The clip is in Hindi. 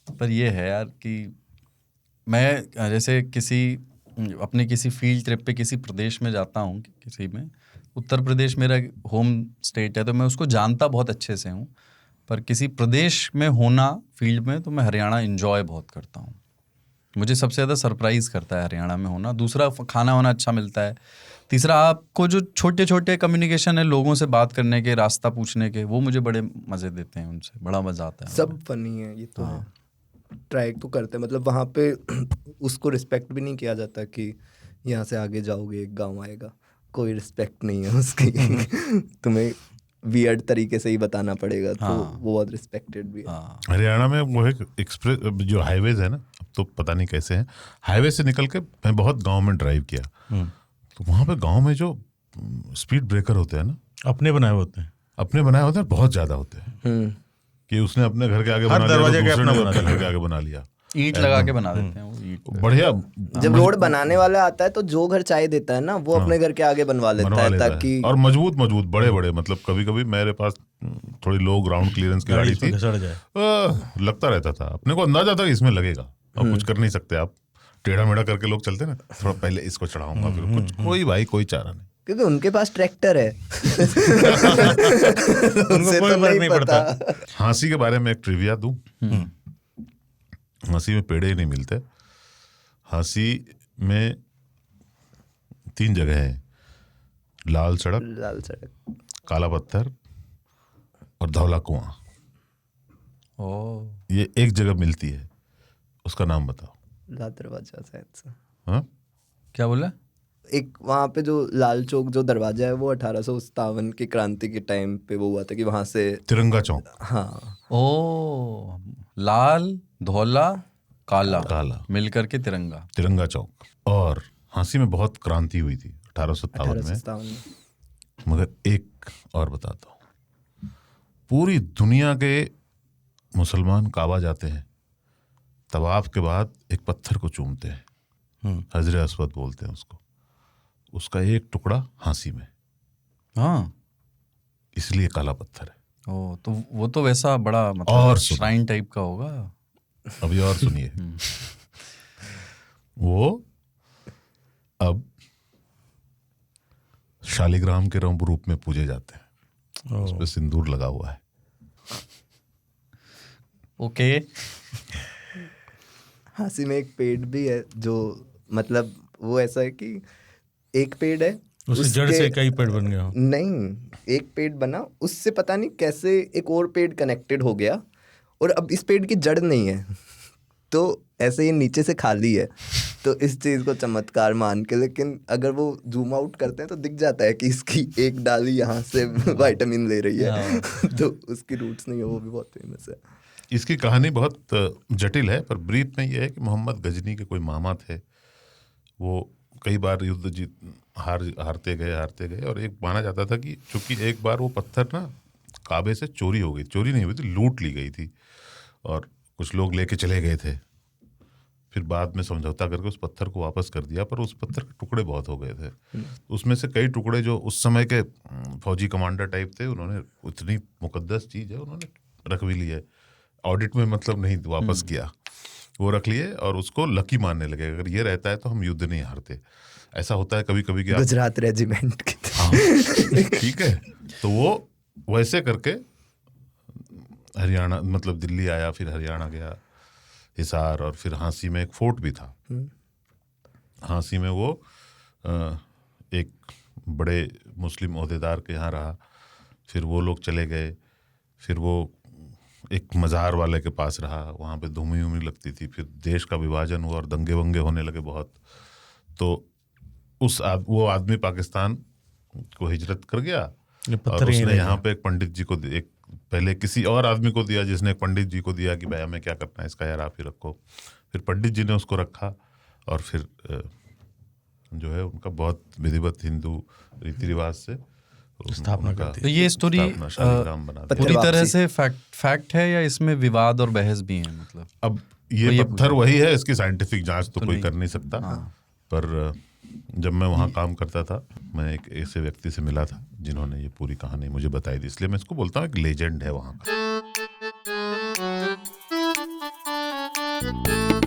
पर ये है यार कि मैं जैसे अपने किसी फील्ड ट्रिप पे किसी प्रदेश में जाता हूँ, किसी में, उत्तर प्रदेश मेरा होम स्टेट है तो मैं उसको जानता बहुत अच्छे से हूँ, पर किसी प्रदेश में होना फील्ड में तो मैं हरियाणा एंजॉय बहुत करता हूँ। मुझे सबसे ज़्यादा सरप्राइज करता है हरियाणा में होना। दूसरा, खाना वाना अच्छा मिलता है। तीसरा, आपको जो छोटे छोटे कम्युनिकेशन है, लोगों से बात करने के, रास्ता पूछने के, वो मुझे बड़े मज़े देते हैं, उनसे बड़ा मज़ा आता है। सब फनी है, ये तो है। ट्राई तो करते हैं, मतलब वहाँ पे उसको रिस्पेक्ट भी नहीं किया जाता कि यहाँ से आगे जाओगे एक गांव आएगा, कोई रिस्पेक्ट नहीं है उसकी। तुम्हें वियर्ड तरीके से ही बताना पड़ेगा, तो वो बहुत रिस्पेक्टेड भी है। हरियाणा में वो एक एक्सप्रेस जो हाईवेज है ना, अब तो पता नहीं कैसे हैं, हाईवे से निकल के मैं बहुत गांव में ड्राइव किया, तो वहाँ पे गांव में जो स्पीड ब्रेकर होते हैं ना, अपने बनाए होते हैं, बहुत ज्यादा होते हैं कि उसने अपने घर के आगे बना लिया, तो दूसरे ने अपने घर के आगे बना लिया, ईंट लगा के बना देते हैं वो, ईंट बढ़िया। जब रोड बनाने वाला आता है तो जो घर चाय देता है ना, वो अपने घर के आगे बनवा लेता है ताकि, और मजबूत बड़े, मतलब कभी कभी मेरे पास थोड़ी लो ग्राउंड क्लियरेंस की गाड़ी थी, लगता रहता था, अपने को अंदाजा था कि इसमें लगेगा, अब कुछ कर नहीं सकते आप, टेढ़ा मेढ़ा करके लोग चलते ना, थोड़ा पहले इसको चढ़ाऊंगा, फिर कुछ कोई चारा नहीं, क्योंकि उनके पास ट्रैक्टर है। उनको कोई फर्क नहीं पड़ता। हाँसी के बारे में एक ट्रिविया दूं, हाँसी में पेड़े ही नहीं मिलते। हाँसी में 3 जगह है, लाल सड़क, काला पत्थर और धौला कुआं। ये एक जगह मिलती है, उसका नाम बताओ। लाल दरवाजा शायद से। हाँ, क्या बोला? एक वहाँ पे जो लाल चौक जो दरवाजा है, वो 1857 की क्रांति के टाइम पे वो हुआ था कि वहाँ से तिरंगा चौक। हाँ, ओ, लाल, धौला, काला मिलकर के तिरंगा चौक। और हाँसी में बहुत क्रांति हुई थी 1857 में। मगर एक और बताता हूँ, पूरी दुनिया के मुसलमान काबा जाते हैं, तवाफ के बाद एक पत्थर को चूमते हैं, हजरे अस्वद बोलते हैं उसको, उसका एक टुकड़ा हाँसी में, हाँ, इसलिए काला पत्थर है। ओ, तो वो तो वैसा बड़ा मतलब और श्राइन टाइप का होगा। अभी और सुनिए, वो अब शालिग्राम के रूप में पूजे जाते हैं, उस पे सिंदूर लगा हुआ है। ओके। हाँसी में एक पेड़ भी है जो, मतलब वो ऐसा है कि एक पेड़ है, उसकी जड़ से कई पेड़ बन गया। नहीं, एक पेड़ बना, उससे पता नहीं कैसे एक और पेड़ कनेक्टेड हो गया, और अब इस पेड़ की जड़ नहीं है, तो ऐसे ही नीचे से खाली है। तो इस चीज़ को चमत्कार मान के, लेकिन अगर वो जूम आउट करते हैं तो दिख जाता है कि इसकी एक डाली यहाँ से विटामिन ले रही है। तो उसकी रूट्स नहीं है, वो भी बहुत फेमस है। इसकी कहानी बहुत जटिल है, पर ब्रीफ में ये है कि मोहम्मद गजनी के कोई मामा थे, वो कई बार युद्ध हारते गए, और एक माना जाता था कि चूंकि एक बार वो पत्थर ना काबे से चोरी नहीं हुई थी, लूट ली गई थी, और कुछ लोग लेके चले गए थे, फिर बाद में समझौता करके उस पत्थर को वापस कर दिया, पर उस पत्थर के टुकड़े बहुत हो गए थे, उसमें से कई टुकड़े जो उस समय के फौजी कमांडर टाइप थे, उन्होंने इतनी मुकद्दस चीज़ है, उन्होंने रख भी ली है, ऑडिट में मतलब नहीं वापस किया, वो रख लिए और उसको लकी मानने लगे, अगर ये रहता है तो हम युद्ध नहीं हारते। ऐसा होता है कभी कभी कि गुजरात रेजिमेंट की। ठीक है, तो वो वैसे करके हरियाणा, मतलब दिल्ली आया, फिर हरियाणा गया, हिसार, और फिर हाँसी में एक फोर्ट भी था। हाँसी में वो एक बड़े मुस्लिम ओहदेदार के यहाँ रहा, फिर वो लोग चले गए, फिर वो एक मज़ार वाले के पास रहा, वहाँ पे धूमी लगती थी, फिर देश का विभाजन हुआ और दंगे वंगे होने लगे बहुत, तो वो आदमी पाकिस्तान को हिजरत कर गया, और उसने यहाँ पे एक पंडित जी को, एक पहले किसी और आदमी को दिया, जिसने एक पंडित जी को दिया कि भाई हमें क्या करना है इसका, यार आप ही रखो। फिर पंडित जी ने उसको रखा, और फिर जो है उनका बहुत विधिवत हिंदू रीति रिवाज से स्थापना करती है। तो ये स्टोरी पूरी तरह से फैक्ट है या इसमें विवाद और बहस भी है? मतलब अब ये पत्थर वही है, इसकी साइंटिफिक जांच तो कोई कर नहीं सकता, पर जब मैं वहाँ काम करता था, मैं एक ऐसे व्यक्ति से मिला था जिन्होंने ये पूरी कहानी मुझे बताई थी, इसलिए मैं इसको बोलता हूँ एक लेजेंड है वहाँ का। है।